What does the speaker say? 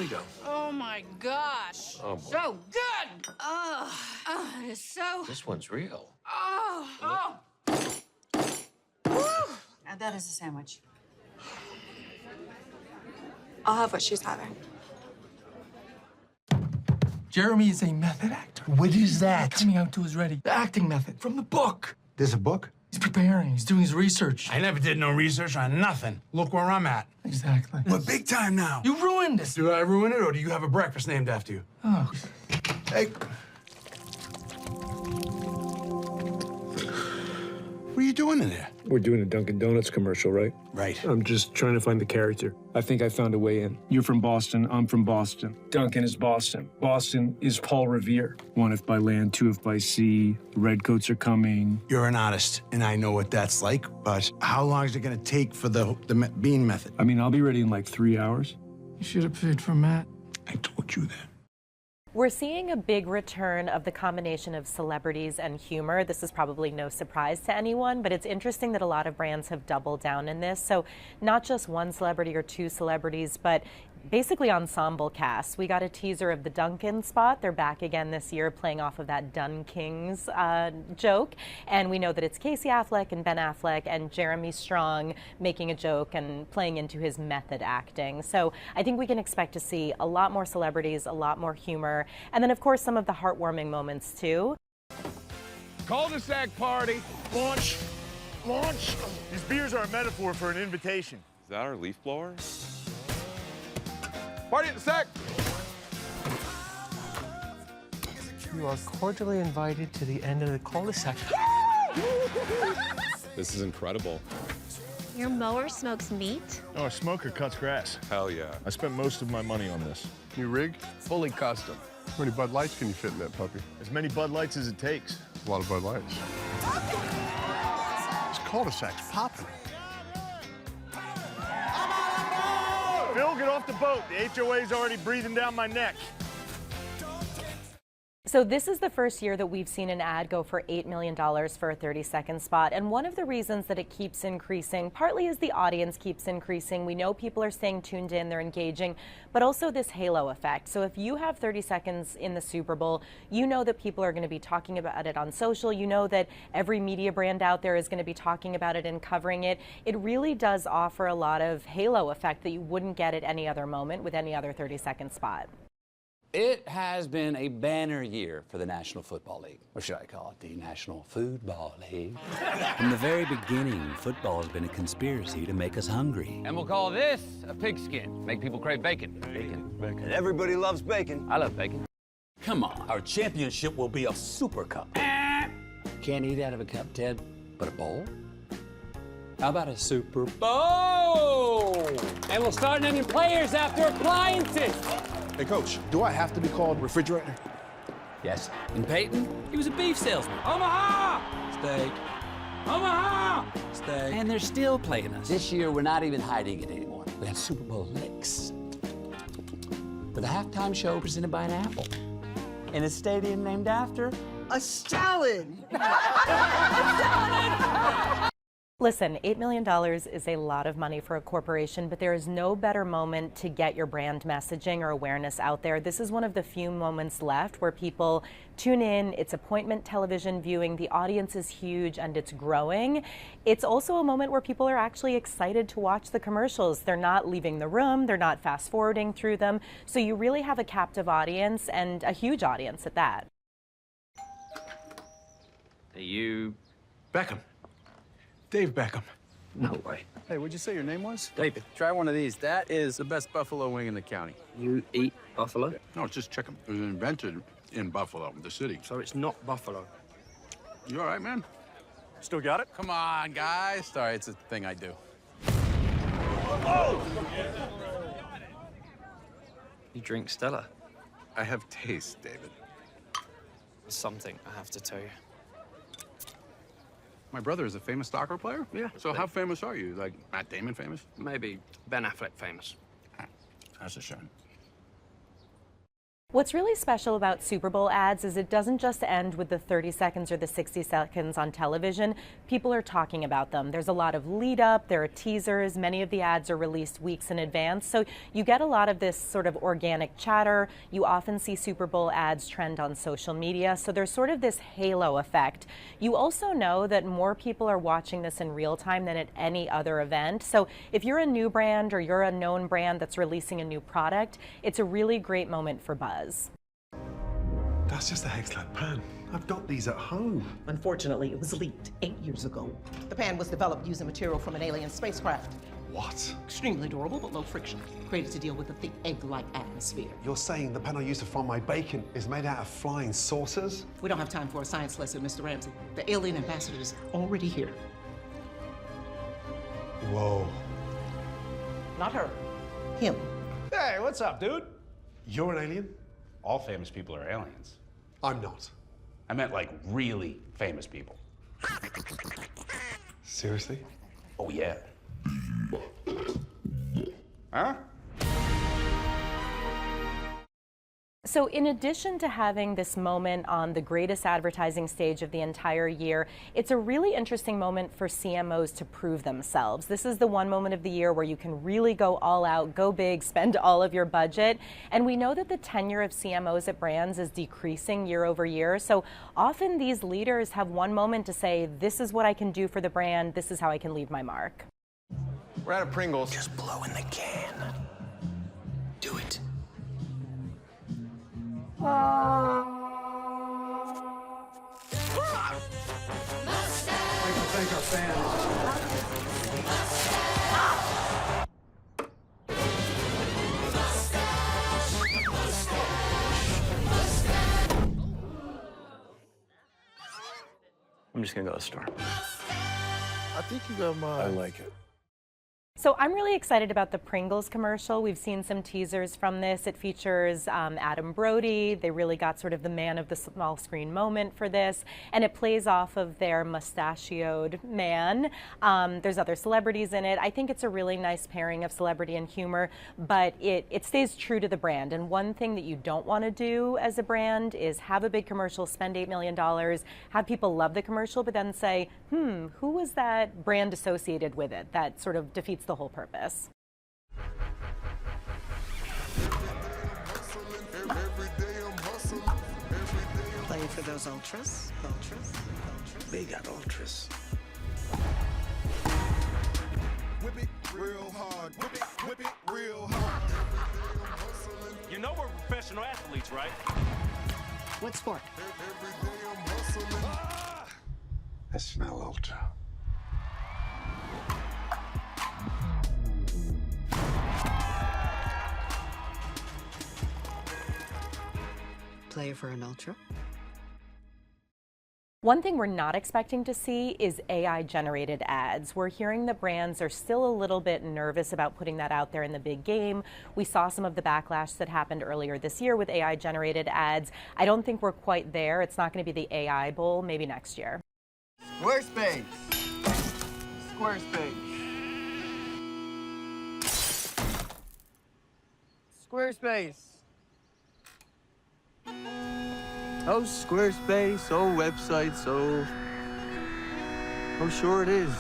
we go. Oh my gosh. Oh, boy. So good. Oh, it is so. This one's real. Oh. Woo. Now that is a sandwich. I'll have what she's having. Jeremy is a method actor. What is that? Coming out to his ready. The acting method from the book. There's a book? He's preparing. He's doing his research. I never did no research on nothing. Look where I'm at. Exactly. We're big time now. You ruined this. Do I ruin it, or do you have a breakfast named after you? Oh. Hey. What are you doing in there? We're doing a Dunkin' Donuts commercial, right? Right. I'm just trying to find the character. I think I found a way in. You're from Boston, I'm from Boston. Dunkin' is Boston. Boston is Paul Revere. One if by land, two if by sea. The redcoats are coming. You're an artist, and I know what that's like, but how long is it gonna take for the bean method? I mean, I'll be ready in like 3 hours. You should have paid for Matt. I told you that. We're seeing a big return of the combination of celebrities and humor. This is probably no surprise to anyone, but it's interesting that a lot of brands have doubled down in this. So not just one celebrity or two celebrities, but basically ensemble casts. We got a teaser of the Dunkin spot. They're back again this year playing off of that Dunkings joke. And we know that it's Casey Affleck and Ben Affleck and Jeremy Strong making a joke and playing into his method acting. So I think we can expect to see a lot more celebrities, a lot more humor, and then of course some of the heartwarming moments too. Cul-de-sac party. Launch. Launch. These beers are a metaphor for an invitation. Is that our leaf blower? Party at the sack. You are cordially invited to the end of the cul-de-sac. This is incredible. Your mower smokes meat? Oh, a smoker cuts grass. Hell yeah. I spent most of my money on this. New rig? Fully custom. How many Bud Lights can you fit in that puppy? As many Bud Lights as it takes. A lot of Bud Lights. This cul-de-sac's popping. Phil, get off the boat. The HOA's already breathing down my neck. So this is the first year that we've seen an ad go for $8 million for a 30-second spot. And one of the reasons that it keeps increasing, partly is the audience keeps increasing. We know people are staying tuned in, they're engaging, but also this halo effect. So if you have 30 seconds in the Super Bowl, you know that people are going to be talking about it on social. You know that every media brand out there is going to be talking about it and covering it. It really does offer a lot of halo effect that you wouldn't get at any other moment with any other 30-second spot. It has been a banner year for the National Football League. Or should I call it the National Football League? From the very beginning, football has been a conspiracy to make us hungry. And we'll call this a pigskin. Make people crave bacon. Bacon. And everybody loves bacon. I love bacon. Come on, our championship will be a super cup. Can't eat out of a cup, Ted, but a bowl? How about a Super Bowl? And we'll start naming players after appliances. Hey, Coach, do I have to be called refrigerator? Yes. And Peyton, he was a beef salesman. Omaha! Steak. Omaha! Steak. And they're still playing us. This year, we're not even hiding it anymore. We have Super Bowl licks. With a halftime show presented by an apple. In a stadium named after A stallion. Listen, $8 million is a lot of money for a corporation, but there is no better moment to get your brand messaging or awareness out there. This is one of the few moments left where people tune in. It's appointment television viewing. The audience is huge and it's growing. It's also a moment where people are actually excited to watch the commercials. They're not leaving the room. They're not fast forwarding through them. So you really have a captive audience and a huge audience at that. Are you Beckham. Dave Beckham. No way. Hey, what'd you say your name was? David, try one of these. That is the best buffalo wing in the county. You eat buffalo? No, it's just chicken. It was invented in Buffalo, the city. So it's not buffalo. You all right, man? Still got it? Come on, guys. Sorry, it's a thing I do. Oh! You drink Stella? I have taste, David. Something, I have to tell you. My brother is a famous soccer player? Yeah. So how famous are you? Like Matt Damon famous? Maybe Ben Affleck famous. That's a shame. What's really special about Super Bowl ads is it doesn't just end with the 30 seconds or the 60 seconds on television. People are talking about them. There's a lot of lead up, there are teasers, many of the ads are released weeks in advance, so you get a lot of this sort of organic chatter. You often see Super Bowl ads trend on social media, so there's sort of this halo effect. You also know that more people are watching this in real time than at any other event, so if you're a new brand or you're a known brand that's releasing a new product, it's a really great moment for buzz. That's just a Hexclad pan. I've got these at home. Unfortunately, it was leaked 8 years ago. The pan was developed using material from an alien spacecraft. What? Extremely durable, but low friction. Created to deal with a thick egg-like atmosphere. You're saying the pan I used to fry my bacon is made out of flying saucers? We don't have time for a science lesson, Mr. Ramsay. The alien ambassador is already here. Whoa. Not her. Him. Hey, what's up, dude? You're an alien? All famous people are aliens. I'm not. I meant like really famous people. Seriously? Oh, yeah. Huh? So in addition to having this moment on the greatest advertising stage of the entire year, it's a really interesting moment for CMOs to prove themselves. This is the one moment of the year where you can really go all out, go big, spend all of your budget. And we know that the tenure of CMOs at brands is decreasing year over year. So often these leaders have one moment to say, this is what I can do for the brand, this is how I can leave my mark. We're out of Pringles. Just blow in the can. Do it. Thank our fans. I'm just gonna go to the store. I think you got mine. I like it. So I'm really excited about the Pringles commercial. We've seen some teasers from this. It features Adam Brody. They really got sort of the man of the small screen moment for this. And it plays off of their mustachioed man. There's other celebrities in it. I think it's a really nice pairing of celebrity and humor, but it stays true to the brand. And one thing that you don't want to do as a brand is have a big commercial, spend $8 million, have people love the commercial, but then say, who was that brand associated with it? That sort of defeats the whole purpose. Playing for those ultras. They got ultras. Whip it real hard. Whip it real hard. You know we're professional athletes, right? What sport? I smell ultra. Play for an ultra. One thing we're not expecting to see is AI-generated ads. We're hearing the brands are still a little bit nervous about putting that out there in the big game. We saw some of the backlash that happened earlier this year with AI-generated ads. I don't think we're quite there. It's not going to be the AI Bowl, maybe next year. Squarespace. Squarespace. Squarespace. Oh, Squarespace, oh, websites, oh, sure it is.